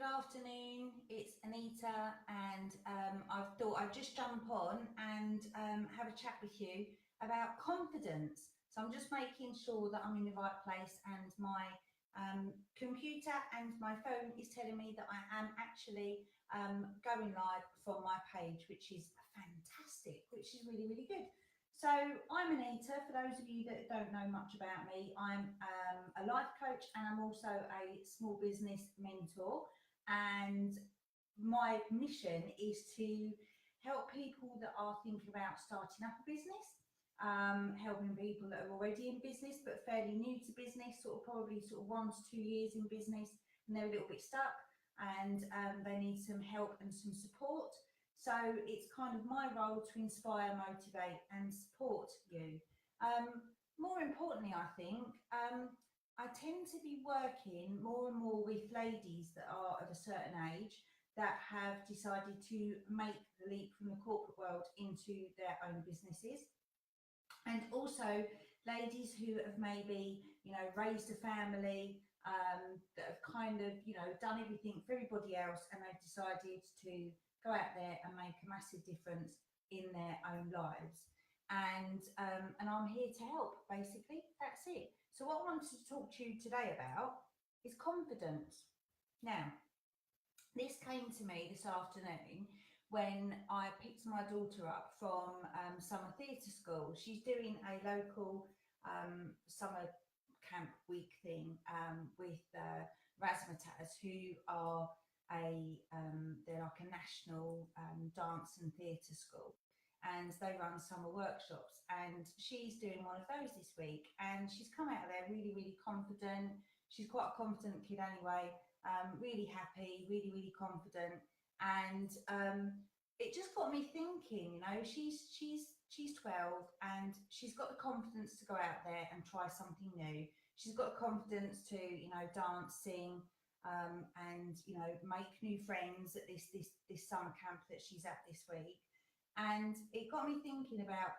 afternoon, it's Anita, and I thought I'd just jump on and have a chat with you about confidence. So I'm just making sure that I'm in the right place, and my computer and my phone is telling me that I am actually going live from my page, which is fantastic, which is really, really good. So I'm Anita. For those of you that don't know much about me, I'm a life coach, and I'm also a small business mentor. And my mission is to help people that are thinking about starting up a business, helping people that are already in business but fairly new to business, probably 1 to 2 years in business, and they're a little bit stuck, and they need some help and some support. So it's kind of my role to inspire, motivate and support you. More importantly, I think, I tend to be working more and more with ladies that are of a certain age that have decided to make the leap from the corporate world into their own businesses. And also ladies who have maybe, raised a family, that have kind of, done everything for everybody else, and they've decided to go out there and make a massive difference in their own lives. And I'm here to help, basically. That's it. So what I wanted to talk to you today about is confidence. Now, this came to me this afternoon when I picked my daughter up from summer theatre school. She's doing a local summer camp week thing with Razzmatazz, who are they're like a national dance and theatre school, and they run summer workshops, and she's doing one of those this week, and she's come out of there really, really confident. She's quite a confident kid anyway, really happy, really, really confident, and it just got me thinking, she's 12, and she's got the confidence to go out there and try something new. She's got the confidence to dance, sing, and make new friends at this summer camp that she's at this week. And it got me thinking about,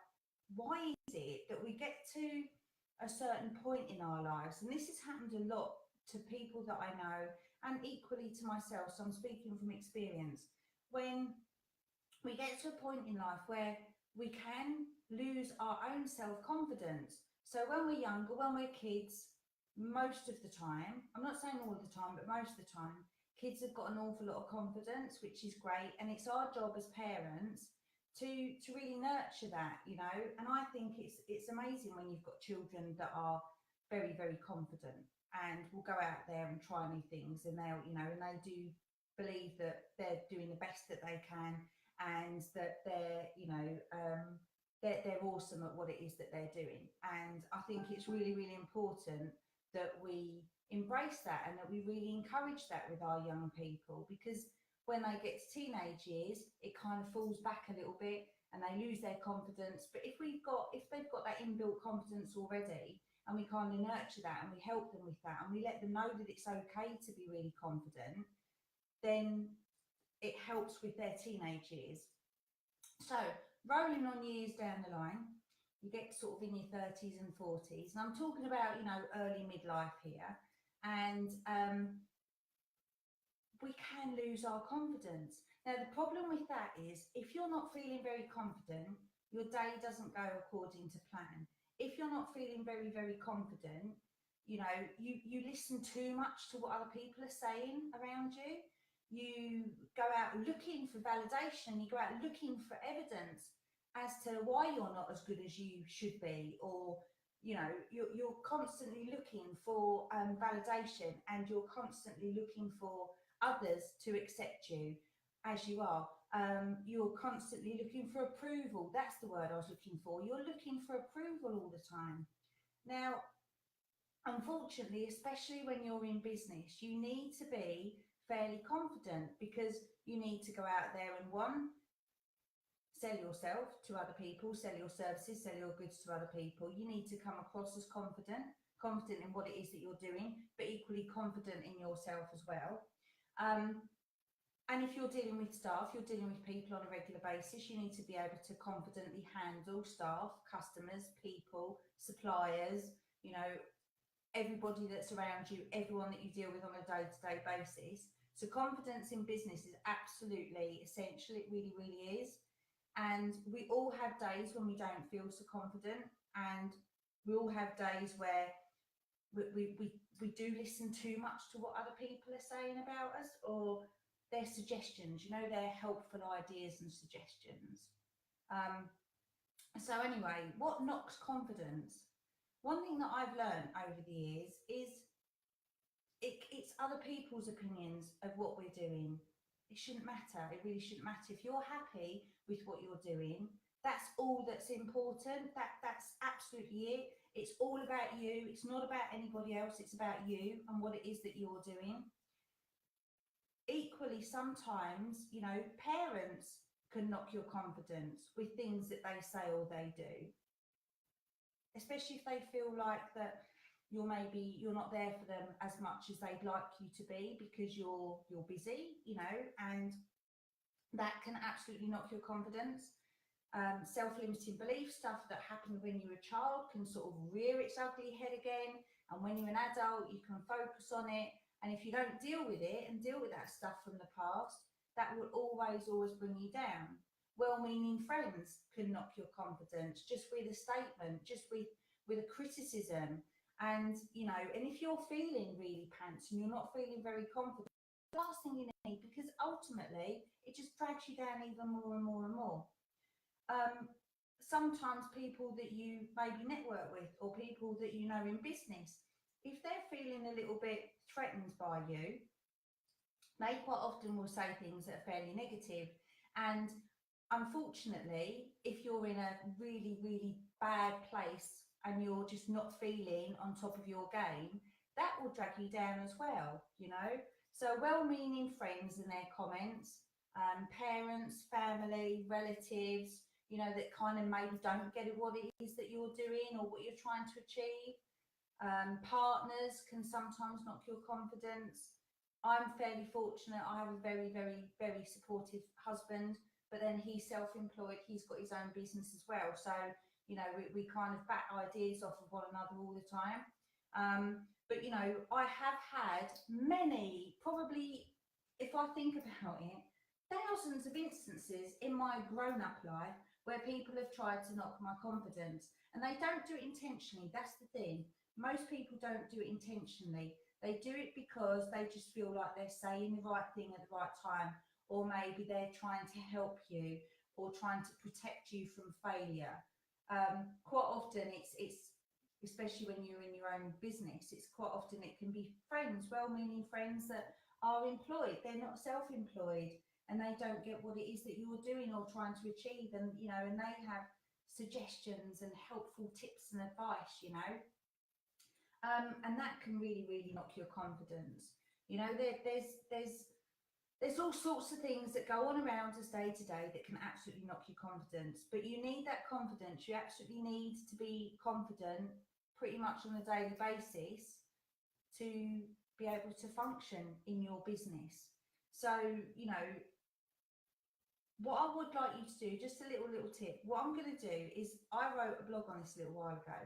why is it that we get to a certain point in our lives, and this has happened a lot to people that I know, and equally to myself, so I'm speaking from experience, when we get to a point in life where we can lose our own self-confidence. So when we're younger, when we're kids, most of the time, I'm not saying all the time, but most of the time, kids have got an awful lot of confidence, which is great, and it's our job as parents to really nurture that, and I think it's amazing when you've got children that are very, very confident and will go out there and try new things, and they'll, and they do believe that they're doing the best that they can, and that they're, they're awesome at what it is that they're doing. And I think it's really, really important that we embrace that, and that we really encourage that with our young people, because when they get to teenage years, it kind of falls back a little bit and they lose their confidence. But if they've got that inbuilt confidence already, and we kind of nurture that, and we help them with that, and we let them know that it's okay to be really confident, then it helps with their teenage years. So rolling on years down the line, you get sort of in your 30s and 40s, and I'm talking about, early midlife here, and we can lose our confidence. Now, the problem with that is, if you're not feeling very confident, your day doesn't go according to plan. If you're not feeling very, very confident, you listen too much to what other people are saying around you. You go out looking for validation, you go out looking for evidence as to why you're not as good as you should be, or you're constantly looking for validation, and you're constantly looking for others to accept you as you are. You're constantly looking for approval. That's the word I was looking for. You're looking for approval all the time. Now, unfortunately, especially when you're in business, you need to be fairly confident, because you need to go out there and, one, sell yourself to other people, sell your services, sell your goods to other people. You need to come across as confident in what it is that you're doing, but equally confident in yourself as well. And if you're dealing with staff, you're dealing with people on a regular basis, you need to be able to confidently handle staff, customers, people, suppliers, everybody that's around you, everyone that you deal with on a day-to-day basis. So confidence in business is absolutely essential. It really, really is. And we all have days when we don't feel so confident, and we all have days where we do listen too much to what other people are saying about us, or their suggestions, their helpful ideas and suggestions. So anyway, what knocks confidence? One thing that I've learned over the years is it's other people's opinions of what we're doing. It shouldn't matter. It really shouldn't matter. If you're happy with what you're doing, that's all that's important. That's absolutely it. It's all about you. It's not about anybody else. It's about you and what it is that you're doing. Equally, sometimes, parents can knock your confidence with things that they say or they do, especially if they feel like that you're not there for them as much as they'd like you to be because you're busy, and that can absolutely knock your confidence. Self-limiting belief stuff that happened when you were a child can sort of rear its ugly head again, and when you're an adult you can focus on it, and if you don't deal with it and deal with that stuff from the past, that will always bring you down. Well-meaning friends can knock your confidence just with a statement, just with a criticism. And and if you're feeling really pants and you're not feeling very confident, the last thing you need, because ultimately it just drags you down even more and more and more. Sometimes people that you maybe network with, or people that in business, if they're feeling a little bit threatened by you, they quite often will say things that are fairly negative. And unfortunately, if you're in a really, really bad place and you're just not feeling on top of your game, that will drag you down as well, So well-meaning friends and their comments, parents, family, relatives, that kind of maybe don't get what it is that you're doing or what you're trying to achieve. Partners can sometimes knock your confidence. I'm fairly fortunate. I have a very, very, very supportive husband, but then he's self-employed. He's got his own business as well. So, we kind of bat ideas off of one another all the time. But, I have had many, probably, if I think about it, thousands of instances in my grown-up life where people have tried to knock my confidence, and they don't do it intentionally. That's the thing. Most people don't do it intentionally. They do it because they just feel like they're saying the right thing at the right time, or maybe they're trying to help you or trying to protect you from failure. Quite often it's especially when you're in your own business, it's quite often it can be friends, well-meaning friends that are employed. They're not self-employed, and they don't get what it is that you're doing or trying to achieve, and and they have suggestions and helpful tips and advice, and that can really, really knock your confidence. There's all sorts of things that go on around us day to day that can absolutely knock your confidence, but you need that confidence. You absolutely need to be confident pretty much on a daily basis to be able to function in your business. So, what I would like you to do, just a little tip, what I'm going to do is, I wrote a blog on this a little while ago,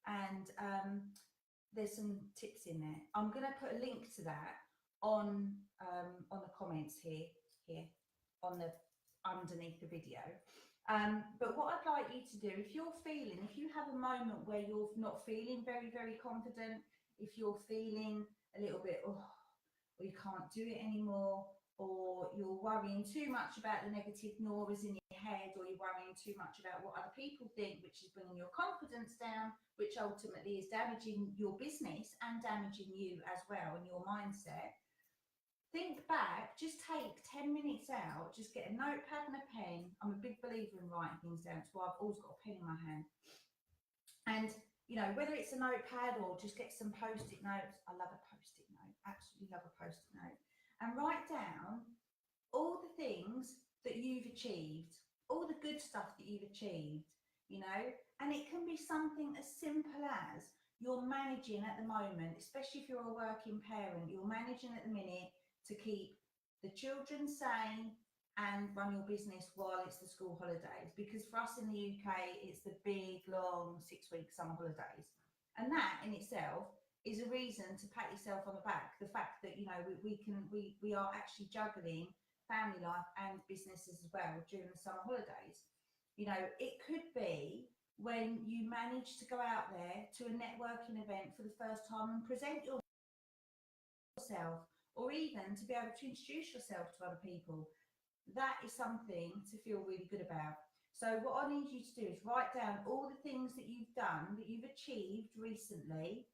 and there's some tips in there. I'm going to put a link to that on the comments here on the underneath the video. But what I'd like you to do, if you have a moment where you're not feeling very, very confident, if you're feeling a little bit, or you can't do it anymore, or you're worrying too much about the negative noises in your head, or you're worrying too much about what other people think, which is bringing your confidence down, which ultimately is damaging your business and damaging you as well and your mindset. Think back, just take 10 minutes out, just get a notepad and a pen. I'm a big believer in writing things down, so I've always got a pen in my hand. And, whether it's a notepad or just get some post-it notes. I love a post-it note, absolutely love a post-it note. And write down all the things that you've achieved, all the good stuff that you've achieved, and it can be something as simple as you're managing at the moment, especially if you're a working parent, you're managing at the minute to keep the children sane and run your business while it's the school holidays, because for us in the UK it's the big long 6-week summer holidays, and that in itself is a reason to pat yourself on the back. The fact that know, we are actually juggling family life and businesses as well during the summer holidays. You know, it could be when you manage to go out there to a networking event for the first time and present yourself, or even to be able to introduce yourself to other people. That is something to feel really good about. So what I need you to do is write down all the things that you've done, that you've achieved recently,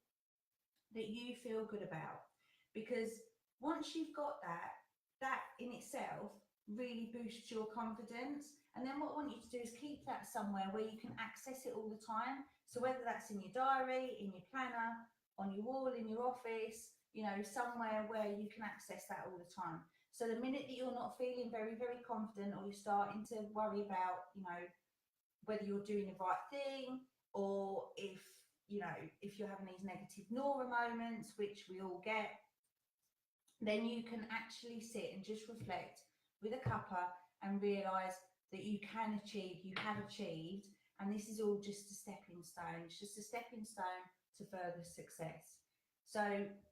that you feel good about. Because once you've got that, that in itself really boosts your confidence. And then what I want you to do is keep that somewhere where you can access it all the time. So whether that's in your diary, in your planner, on your wall, in your office, you know, somewhere where you can access that all the time. So the minute that you're not feeling very, very confident, or you're starting to worry about, you know, whether you're doing the right thing, or if, you know, if you're having these negative Nora moments, which we all get, then you can actually sit and just reflect with a cuppa and realise that you can achieve, you have achieved, and this is all just a stepping stone. It's just a stepping stone to further success. So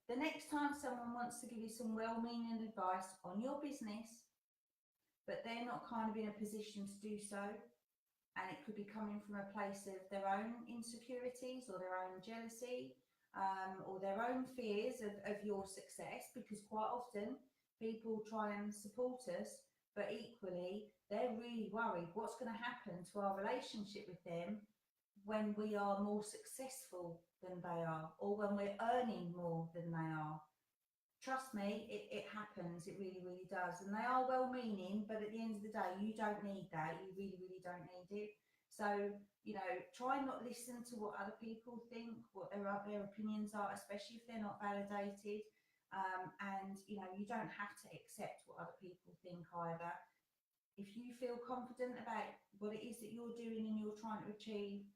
the next time someone wants to give you some well-meaning advice on your business, but they're not kind of in a position to do so, and it could be coming from a place of their own insecurities or their own jealousy, or their own fears of your success, because quite often people try and support us, but equally they're really worried what's going to happen to our relationship with them when we are more successful than they are, or when we're earning more than they are. Trust me, it happens. It really, really does. And they are well-meaning, but at the end of the day, you don't need that. You really, really don't need it. So, you know, try and not listen to what other people think, what their opinions are, especially if they're not validated. And, you know, you don't have to accept what other people think either. If you feel confident about what it is that you're doing and you're trying to achieve,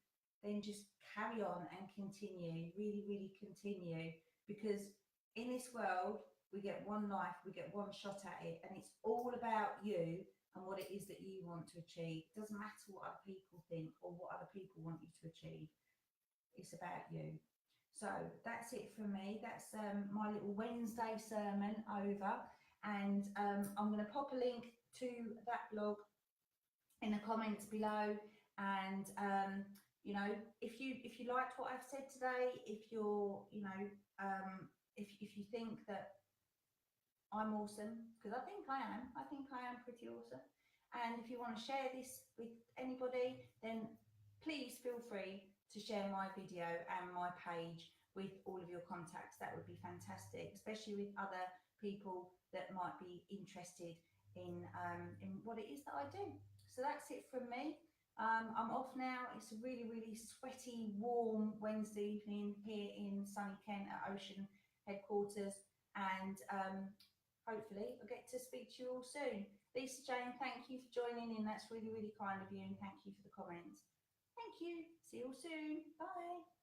then just carry on and continue, really, really continue, because in this world, we get one life, we get one shot at it, and it's all about you and what it is that you want to achieve. It doesn't matter what other people think or what other people want you to achieve. It's about you. So that's it from me. That's my little Wednesday sermon over, and I'm going to pop a link to that blog in the comments below. And you know, if you liked what I've said today, if you're, you know, if you think that I'm awesome, because I think I am pretty awesome, and if you want to share this with anybody, then please feel free to share my video and my page with all of your contacts. That would be fantastic, especially with other people that might be interested in what it is that I do. So that's it from me. I'm off now. It's a really, really sweaty, warm Wednesday evening here in sunny Kent at Ocean headquarters, and hopefully I'll get to speak to you all soon. Lisa Jane, thank you for joining in. That's really, really kind of you, and thank you for the comments. Thank you. See you all soon. Bye.